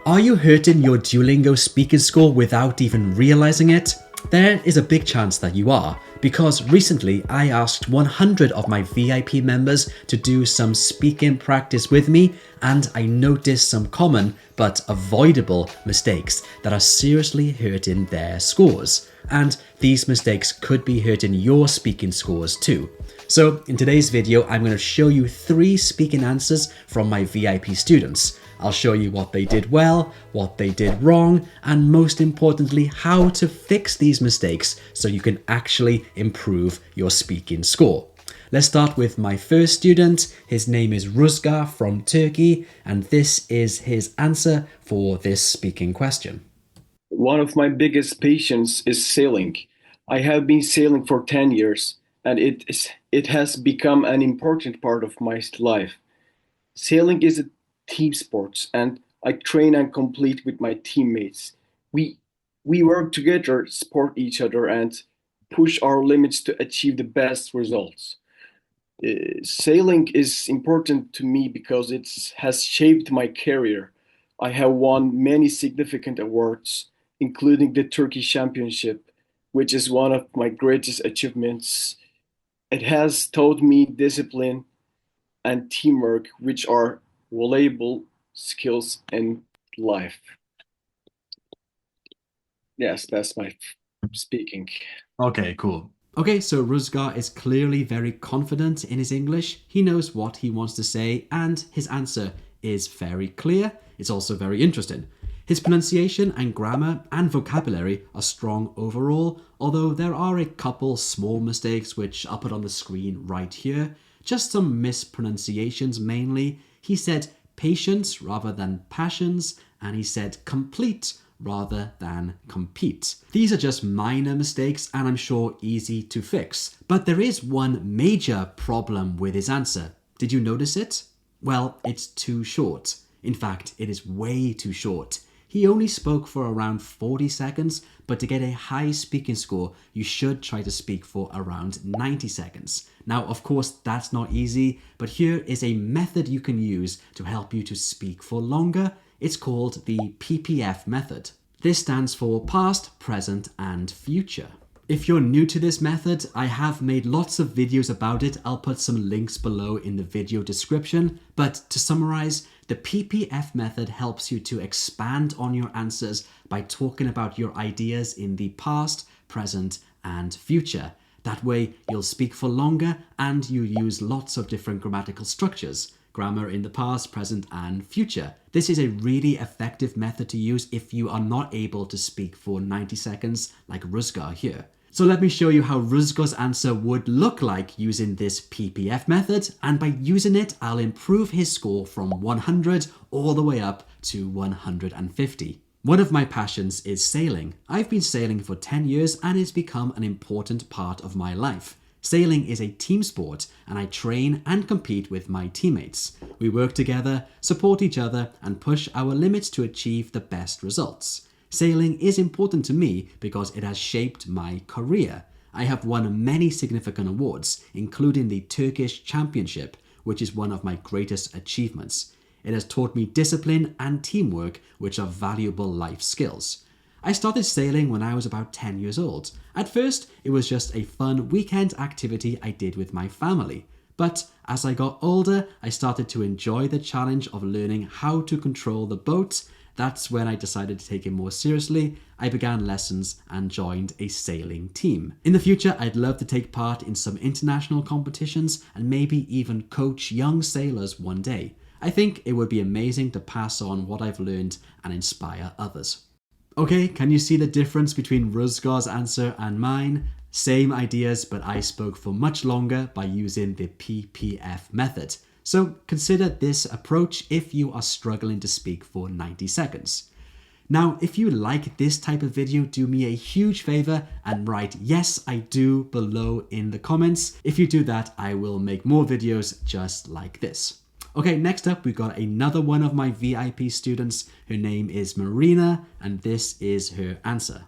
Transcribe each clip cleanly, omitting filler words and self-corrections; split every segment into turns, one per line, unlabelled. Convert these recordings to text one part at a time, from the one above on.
Are you hurting your Duolingo speaking score without even realizing it? There is a big chance that you are, because recently I asked 100 of my VIP members to do some speaking practice with me, and I noticed some common but avoidable mistakes that are seriously hurting their scores. And these mistakes could be hurting your speaking scores too. So in today's video, I'm going to show you 3 speaking answers from my VIP students. I'll show you what they did well, what they did wrong, and most importantly, how to fix these mistakes so you can actually improve your speaking score. Let's start with my first student. His name is Ruzgar from Turkey, and this is his answer for this speaking question.
One of my biggest passions is sailing. I have been sailing for 10 years, and it has become an important part of my life. Sailing is a team sport, and I train and compete with my teammates. We we work together, support each other, and push our limits to achieve the best results. Sailing is important to me because it has shaped my career. I have won many significant awards, including the Turkish Championship, which is one of my greatest achievements. It has taught me discipline and teamwork, which are valuable skills in life. Yes, that's my speaking.
Okay, cool. Okay, so Ruzgar is clearly very confident in his English. He knows what he wants to say, and his answer is very clear. It's also very interesting. His pronunciation and grammar and vocabulary are strong overall, although there are a couple small mistakes which I'll put on the screen right here. Just some mispronunciations mainly. He said patience rather than passions, and he said complete rather than compete. These are just minor mistakes and I'm sure easy to fix. But there is one major problem with his answer. Did you notice it? Well, it's too short. In fact, it is way too short. He only spoke for around 40 seconds, but to get a high speaking score, you should try to speak for around 90 seconds. Now, of course, that's not easy, but here is a method you can use to help you to speak for longer. It's called the PPF method. This stands for past, present, and future. If you're new to this method, I have made lots of videos about it. I'll put some links below in the video description. But to summarize, the PPF method helps you to expand on your answers by talking about your ideas in the past, present, and future. That way, you'll speak for longer and you use lots of different grammatical structures. Grammar in the past, present, and future. This is a really effective method to use if you are not able to speak for 90 seconds like Ruzgar here. So let me show you how Ruzgar's answer would look like using this PPF method, and by using it, I'll improve his score from 100 all the way up to 150. One of my passions is sailing. I've been sailing for 10 years and it's become an important part of my life. Sailing is a team sport and I train and compete with my teammates. We work together, support each other, and push our limits to achieve the best results. Sailing is important to me because it has shaped my career. I have won many significant awards, including the Turkish Championship, which is one of my greatest achievements. It has taught me discipline and teamwork, which are valuable life skills. I started sailing when I was about 10 years old. At first, it was just a fun weekend activity I did with my family. But as I got older, I started to enjoy the challenge of learning how to control the boat. That's when I decided to take it more seriously. I began lessons and joined a sailing team. In the future, I'd love to take part in some international competitions and maybe even coach young sailors one day. I think it would be amazing to pass on what I've learned and inspire others. Okay, can you see the difference between Ruzgar's answer and mine? Same ideas, but I spoke for much longer by using the PPF method. So consider this approach if you are struggling to speak for 90 seconds. Now, if you like this type of video, do me a huge favor and write "yes, I do" below in the comments. If you do that, I will make more videos just like this. Okay, next up, we've got another one of my VIP students. Her name is Marina, and this is her answer.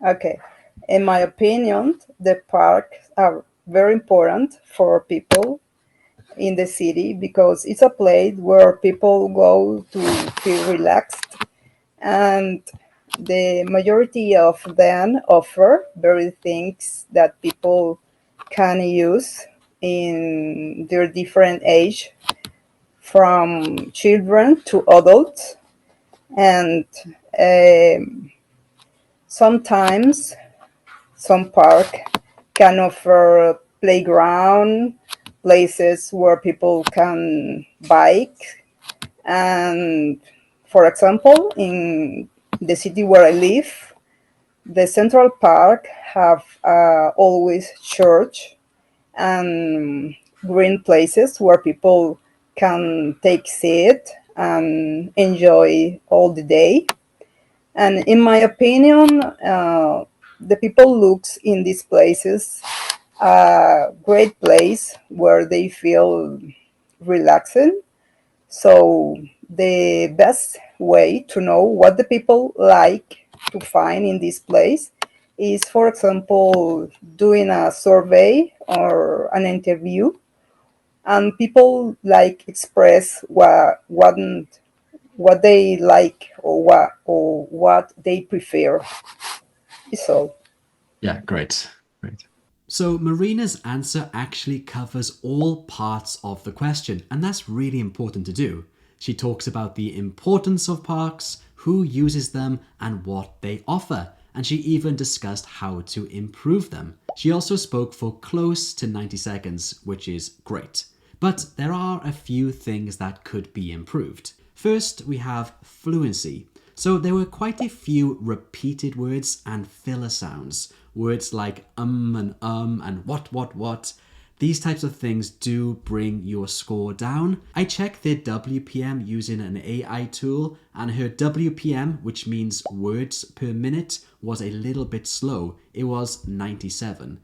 Okay, in my opinion, the parks are very important for people in the city because it's a place where people go to feel relaxed, and the majority of them offer very things that people can use in their different age, from children to adults. And um, sometimes some park can offer playground, places where people can bike. And for example, in the city where I live, the Central Park have always church and green places where people can take seat and enjoy all the day. And in my opinion, the people looks in these places a great place where they feel relaxing. So the best way to know what the people like to find in this place is, for example, doing a survey or an interview, and people like express what they like, or what they prefer. So
Yeah, great. Great. So Marina's answer actually covers all parts of the question, and that's really important to do. She talks about the importance of parks, who uses them, and what they offer, and she even discussed how to improve them. She also spoke for close to 90 seconds, which is great. But there are a few things that could be improved. First, we have fluency. So there were quite a few repeated words and filler sounds. Words like and what. These types of things do bring your score down. I checked their WPM using an AI tool, and her WPM, which means words per minute, was a little bit slow. It was 97.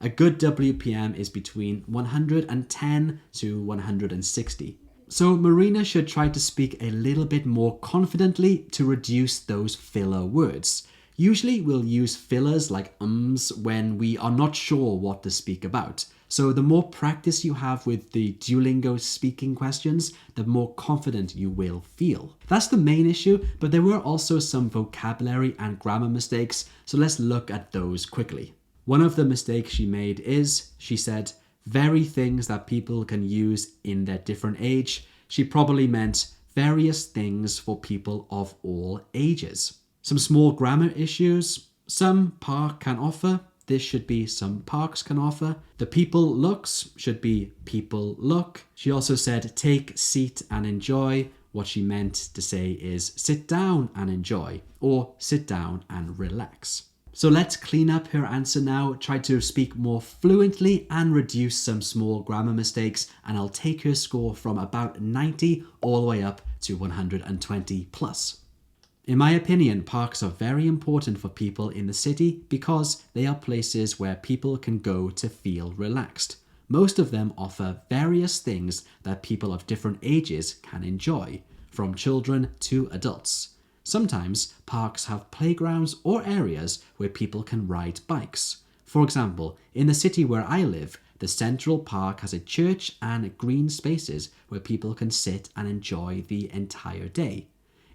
A good WPM is between 110 to 160. So Marina should try to speak a little bit more confidently to reduce those filler words. Usually we'll use fillers like ums when we are not sure what to speak about. So the more practice you have with the Duolingo speaking questions, the more confident you will feel. That's the main issue, but there were also some vocabulary and grammar mistakes, so let's look at those quickly. One of the mistakes she made is, she said, very things that people can use in their different age. She probably meant various things for people of all ages. Some small grammar issues. Some park can offer. This should be some parks can offer. The people looks should be people look. She also said take seat and enjoy. What she meant to say is sit down and enjoy, or sit down and relax. So let's clean up her answer now, try to speak more fluently and reduce some small grammar mistakes, and I'll take her score from about 90 all the way up to 120 plus. In my opinion, parks are very important for people in the city because they are places where people can go to feel relaxed. Most of them offer various things that people of different ages can enjoy, from children to adults. Sometimes parks have playgrounds or areas where people can ride bikes. For example, in the city where I live, the Central Park has a church and green spaces where people can sit and enjoy the entire day.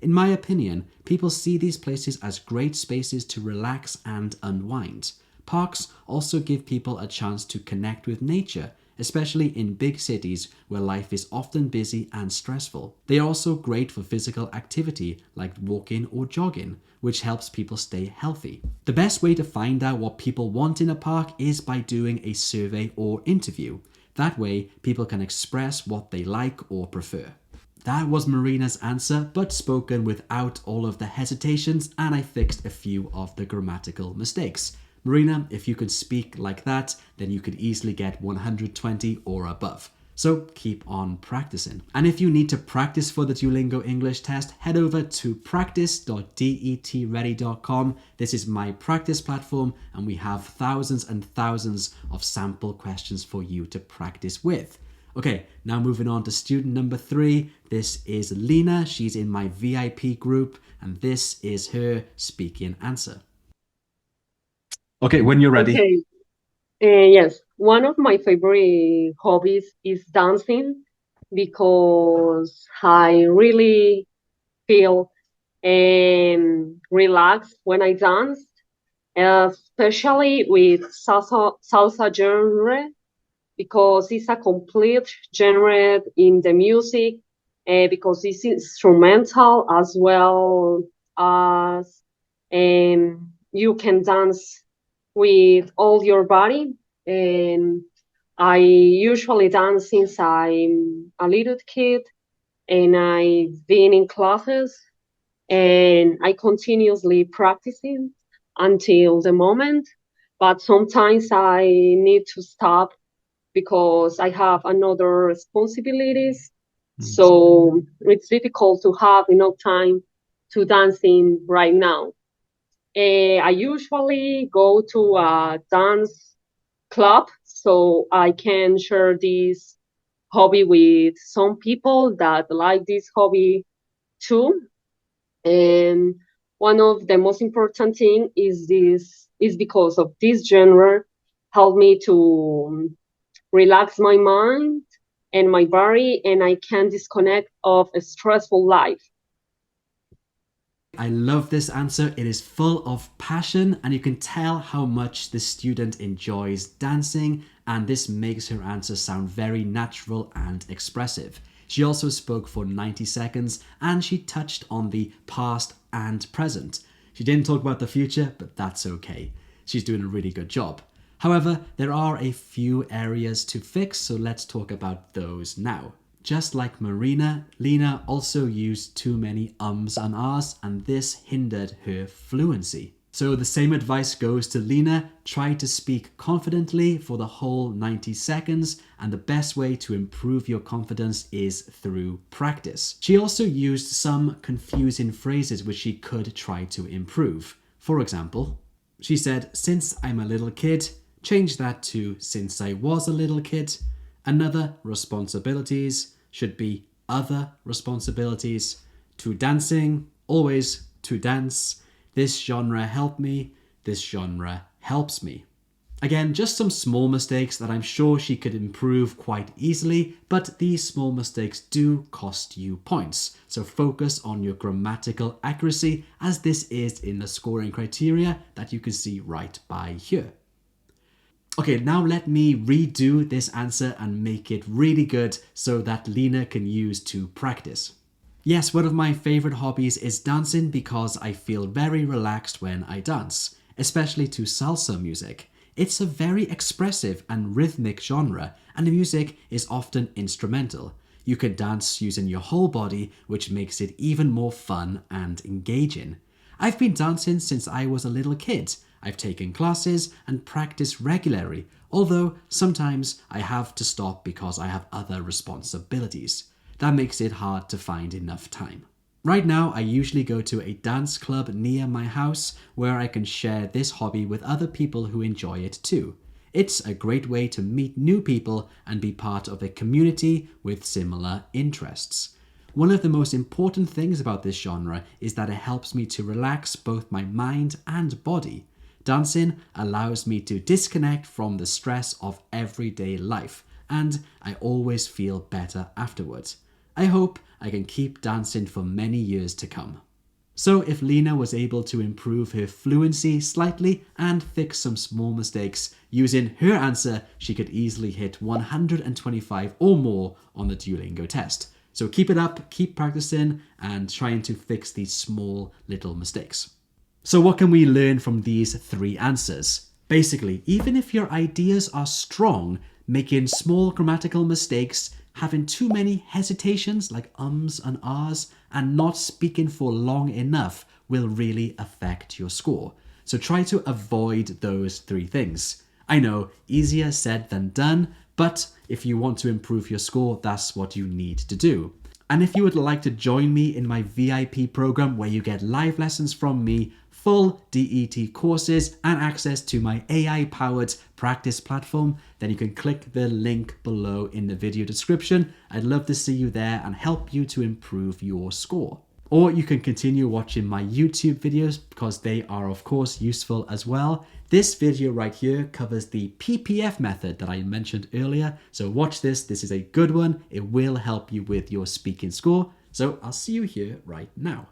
In my opinion, people see these places as great spaces to relax and unwind. Parks also give people a chance to connect with nature, especially in big cities where life is often busy and stressful. They are also great for physical activity like walking or jogging, which helps people stay healthy. The best way to find out what people want in a park is by doing a survey or interview. That way, people can express what they like or prefer. That was Marina's answer, but spoken without all of the hesitations, and I fixed a few of the grammatical mistakes. Marina, if you could speak like that, then you could easily get 120 or above. So keep on practicing. And if you need to practice for the Duolingo English test, head over to practice.detready.com. This is my practice platform, and we have thousands and thousands of sample questions for you to practice with. Okay, now moving on to student number 3. This is Lena. She's in my VIP group, and this is her speaking answer. Okay, when you're ready.
Okay. Yes. one of my favorite hobbies is dancing because I really feel relaxed when I dance, especially with salsa genre because it's a complete genre in the music, because it's instrumental as well as you can dance with all your body. And I usually dance since I'm a little kid, and I've been in classes, and I continuously practicing until the moment. But sometimes I need to stop because I have another responsibilities. So it's difficult to have enough time to dancing right now. I usually go to a dance club so I can share this hobby with some people that like this hobby too. And one of the most important thing is because of this genre help me to relax my mind and my body, and I can disconnect of a stressful life.
I love this answer. It is full of passion, and you can tell how much the student enjoys dancing, and this makes her answer sound very natural and expressive. She also spoke for 90 seconds, and she touched on the past and present. She didn't talk about the future, but that's okay. She's doing a really good job. However, there are a few areas to fix, so let's talk about those now. Just like Marina, Lena also used too many ums and ahs, and this hindered her fluency. So the same advice goes to Lena. Try to speak confidently for the whole 90 seconds, and the best way to improve your confidence is through practice. She also used some confusing phrases which she could try to improve. For example, she said, "Since I'm a little kid," change that to "since I was a little kid." Another responsibilities should be other responsibilities. To dancing, always to dance. This genre helped me. This genre helps me. Again, just some small mistakes that I'm sure she could improve quite easily, but these small mistakes do cost you points. So focus on your grammatical accuracy, as this is in the scoring criteria that you can see right by here. Okay, now let me redo this answer and make it really good so that Lena can use to practice. Yes, one of my favorite hobbies is dancing because I feel very relaxed when I dance, especially to salsa music. It's a very expressive and rhythmic genre, and the music is often instrumental. You can dance using your whole body, which makes it even more fun and engaging. I've been dancing since I was a little kid. I've taken classes and practiced regularly, although sometimes I have to stop because I have other responsibilities. That makes it hard to find enough time. Right now, I usually go to a dance club near my house where I can share this hobby with other people who enjoy it too. It's a great way to meet new people and be part of a community with similar interests. One of the most important things about this genre is that it helps me to relax both my mind and body. Dancing allows me to disconnect from the stress of everyday life, and I always feel better afterwards. I hope I can keep dancing for many years to come. So if Lena was able to improve her fluency slightly and fix some small mistakes, using her answer, she could easily hit 125 or more on the Duolingo test. So keep it up, keep practicing, and trying to fix these small little mistakes. So what can we learn from these three answers? Basically, even if your ideas are strong, making small grammatical mistakes, having too many hesitations like ums and ahs, and not speaking for long enough will really affect your score. So try to avoid those three things. I know, easier said than done, but if you want to improve your score, that's what you need to do. And if you would like to join me in my VIP program where you get live lessons from me, full DET courses, and access to my AI-powered practice platform, then you can click the link below in the video description. I'd love to see you there and help you to improve your score. Or you can continue watching my YouTube videos because they are of course useful as well. This video right here covers the PPF method that I mentioned earlier. So watch this. This is a good one. It will help you with your speaking score. So I'll see you here right now.